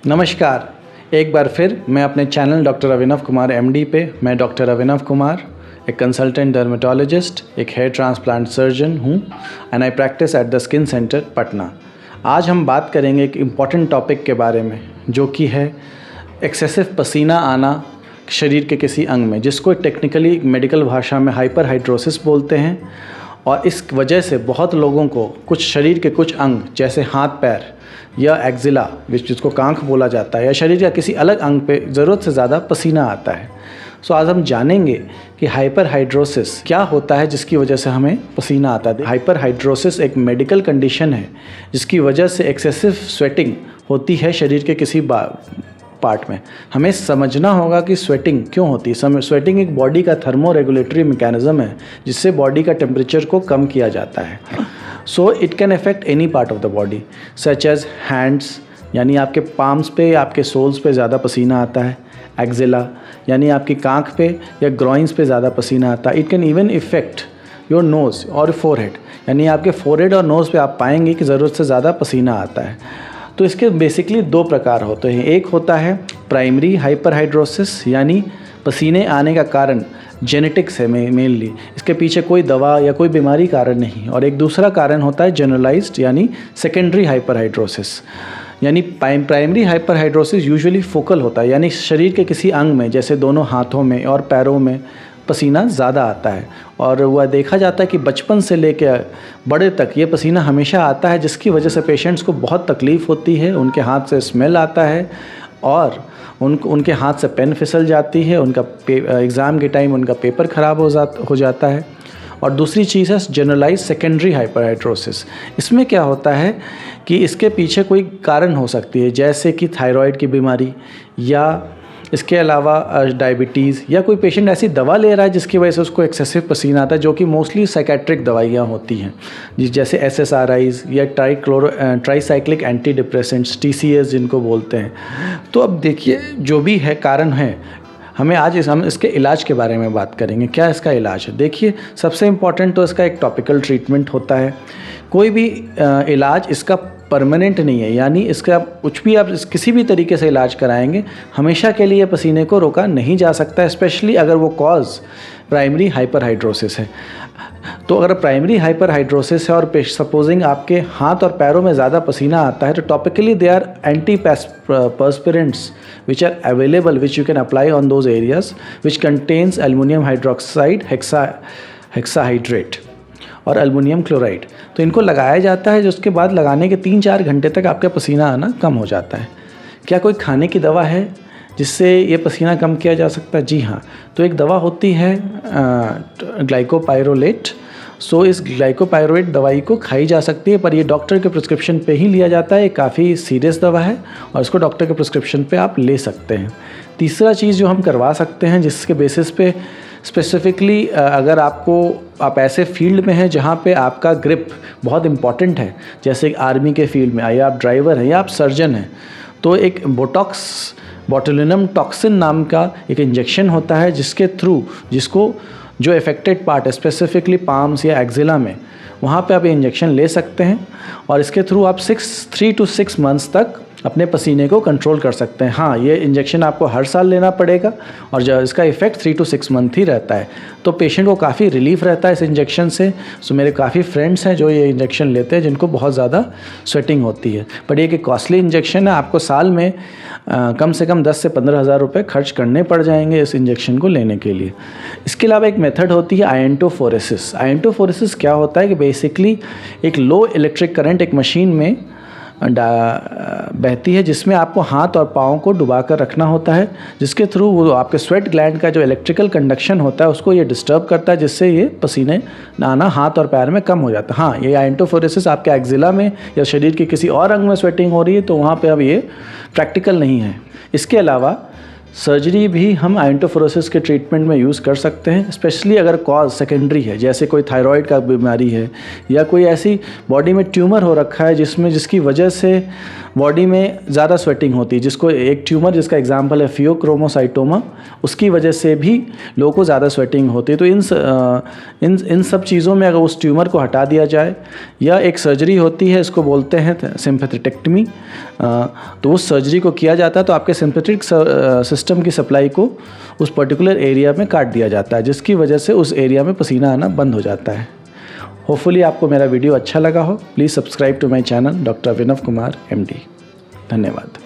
नमस्कार। एक बार फिर मैं अपने channel doctor Abhinav Kumar MD पे मैं डॉक्टर अभिनव कुमार एक कंसल्टेंट डर्मेटोलॉजिस्ट, एक हेयर ट्रांसप्लांट सर्जन हूँ and I practice at the skin centre Patna. आज हम बात करेंगे एक इम्पॉर्टेंट टॉपिक के बारे में जो कि है एक्सेसिव पसीना आना शरीर के किसी अंग में, जिसको टेक्निकली मेडिकल भाषा में हाइपरहाइड्रोसिस बोलते हैं। और इस वजह से बहुत लोगों को कुछ शरीर के कुछ अंग जैसे हाथ पैर या एक्जिला जिसको कांख बोला जाता है या शरीर का किसी अलग अंग पे ज़रूरत से ज़्यादा पसीना आता है। सो आज हम जानेंगे कि हाइपरहाइड्रोसिस क्या होता है जिसकी वजह से हमें पसीना आता है। हाइपरहाइड्रोसिस एक मेडिकल कंडीशन है जिसकी वजह से एक्सेसिव स्वेटिंग होती है शरीर के किसी पार्ट में। हमें समझना होगा कि स्वेटिंग क्यों होती है। स्वेटिंग एक बॉडी का थर्मो रेगुलेटरी मैकेनिज्म है जिससे बॉडी का टेम्परेचर को कम किया जाता है। So it can affect any part of the body such as hands, यानी आपके पाम्स पे या आपके सोल्स पे ज़्यादा पसीना आता है। एक्जिला यानी आपकी कांख पे या ग्रॉइंस पे ज़्यादा पसीना आता है। It can even effect your nose और फोरहेड, यानी आपके फोरहेड और नोज़ पे आप पाएंगे कि ज़रूरत से ज़्यादा पसीना आता है। तो इसके बेसिकली दो प्रकार होते हैं। एक होता है प्राइमरी हाइपरहाइड्रोसिस, यानी पसीने आने का कारण जेनेटिक्स है मेनली, इसके पीछे कोई दवा या कोई बीमारी कारण नहीं। और एक दूसरा कारण होता है जनरलाइज्ड यानी सेकेंडरी हाइपरहाइड्रोसिस। यानी प्राइमरी हाइपरहाइड्रोसिस यूजुअली फोकल होता है, यानी शरीर के किसी अंग में जैसे दोनों हाथों में और पैरों में पसीना ज़्यादा आता है। और वह देखा जाता है कि बचपन से लेकर बड़े तक ये पसीना हमेशा आता है, जिसकी वजह से पेशेंट्स को बहुत तकलीफ़ होती है। उनके हाथ से स्मेल आता है और उनके हाथ से पेन फिसल जाती है। उनका एग्ज़ाम के टाइम उनका पेपर ख़राब हो जाता है। और दूसरी चीज़ है जनरलाइज सेकेंडरी हाइपरहाइड्रोसिस। इसमें क्या होता है कि इसके पीछे कोई कारण हो सकती है, जैसे कि थायराइड की बीमारी या इसके अलावा डायबिटीज़, या कोई पेशेंट ऐसी दवा ले रहा है जिसकी वजह से उसको एक्सेसिव पसीना आता है, जो कि मोस्टली साइकेट्रिक दवाइयाँ होती हैं जैसे SSRIs या ट्राईसाइक्लिक एंटी डिप्रेसेंट्स TCAs जिनको बोलते हैं। तो अब देखिए जो भी है कारण है, हम इसके इलाज के बारे में बात करेंगे। क्या इसका इलाज है? देखिए सबसे इम्पॉर्टेंट तो इसका एक टॉपिकल ट्रीटमेंट होता है। कोई भी इलाज इसका परमानेंट नहीं है, यानी इसका कुछ भी आप किसी भी तरीके से इलाज कराएंगे हमेशा के लिए पसीने को रोका नहीं जा सकता, स्पेशली अगर वो कॉज प्राइमरी हाइपरहाइड्रोसिस है। तो अगर प्राइमरी हाइपरहाइड्रोसिस है और सपोजिंग आपके हाथ और पैरों में ज़्यादा पसीना आता है, तो topically they are anti perspirants which are available which you can apply on those areas which contains aluminum hydroxide hexahydrate और अल्मुनियम क्लोराइड। तो इनको लगाया जाता है, जिसके बाद लगाने के 3-4 घंटे तक आपका पसीना आना कम हो जाता है। क्या कोई खाने की दवा है जिससे ये पसीना कम किया जा सकता है? जी हाँ। तो एक दवा होती है ग्लाइकोपाइरोलेट। सो इस ग्लाइकोपाइरोलेट दवाई को खाई जा सकती है, पर ये डॉक्टर के प्रिस्क्रिप्शन पे ही लिया जाता है। ये काफ़ी सीरियस दवा है और इसको डॉक्टर के प्रिस्क्रिप्शन पे आप ले सकते हैं। तीसरा चीज़ जो हम करवा सकते हैं जिसके बेसिस पे स्पेसिफिकली अगर आप ऐसे फील्ड में हैं जहाँ पे आपका ग्रिप बहुत इम्पॉर्टेंट है, जैसे आर्मी के फील्ड में या आप ड्राइवर हैं या आप सर्जन हैं, तो एक बोटुलिनम टॉक्सिन नाम का एक इंजेक्शन होता है जिसको जो अफेक्टेड पार्ट है स्पेसिफिकली पाम्स या एक्जिला में, वहाँ पे आप ये इंजेक्शन ले सकते हैं और इसके थ्रू आप 3 to 6 मंथ्स तक अपने पसीने को कंट्रोल कर सकते हैं। हाँ, ये इंजेक्शन आपको हर साल लेना पड़ेगा और जो इसका इफ़ेक्ट 3 to 6 मंथ ही रहता है। तो पेशेंट को काफ़ी रिलीफ रहता है इस इंजेक्शन से। सो मेरे काफ़ी फ्रेंड्स हैं जो ये इंजेक्शन लेते हैं जिनको बहुत ज़्यादा स्वेटिंग होती है। बट ये एक कॉस्टली इंजेक्शन है, आपको साल में कम से कम 10 से 15 हज़ार रुपये खर्च करने पड़ जाएंगे इस इंजेक्शन को लेने के लिए। इसके अलावा एक मेथड होती है आयंटोफोरेसिस। आयंटोफोरेसिस क्या होता है कि बेसिकली एक लो इलेक्ट्रिक करंट एक मशीन में बहती है, जिसमें आपको हाथ और पाँव को डुबा कर रखना होता है, जिसके थ्रू वो आपके स्वेट ग्लैंड का जो इलेक्ट्रिकल कंडक्शन होता है उसको ये डिस्टर्ब करता है, जिससे ये पसीने आना हाथ और पैर में कम हो जाता है। हाँ, ये आयंटोफोरेसिस आपके एक्जिला में या शरीर के किसी और अंग में स्वेटिंग हो रही है तो वहाँ पे अब ये प्रैक्टिकल नहीं है। इसके अलावा सर्जरी भी हम आइंटोफोरोसिस के ट्रीटमेंट में यूज़ कर सकते हैं, स्पेशली अगर कॉज सेकेंडरी है, जैसे कोई थायराइड का बीमारी है या कोई ऐसी बॉडी में ट्यूमर हो रखा है जिसकी वजह से बॉडी में ज़्यादा स्वेटिंग होती है, जिसको एक ट्यूमर जिसका एग्जांपल है फियोक्रोमोसाइटोमा, उसकी वजह से भी लोगों को ज़्यादा स्वेटिंग होती है। तो इन सब चीज़ों में अगर उस ट्यूमर को हटा दिया जाए, या एक सर्जरी होती है, इसको बोलते हैं सिम्पैथेटेक्टमी, तो उस सर्जरी को किया जाता है तो आपके सिंपैथिक सिस्टम की सप्लाई को उस पर्टिकुलर एरिया में काट दिया जाता है, जिसकी वजह से उस एरिया में पसीना आना बंद हो जाता है। होपफुली आपको मेरा वीडियो अच्छा लगा हो। Please subscribe to my channel doctor Abhinav Kumar MD। धन्यवाद।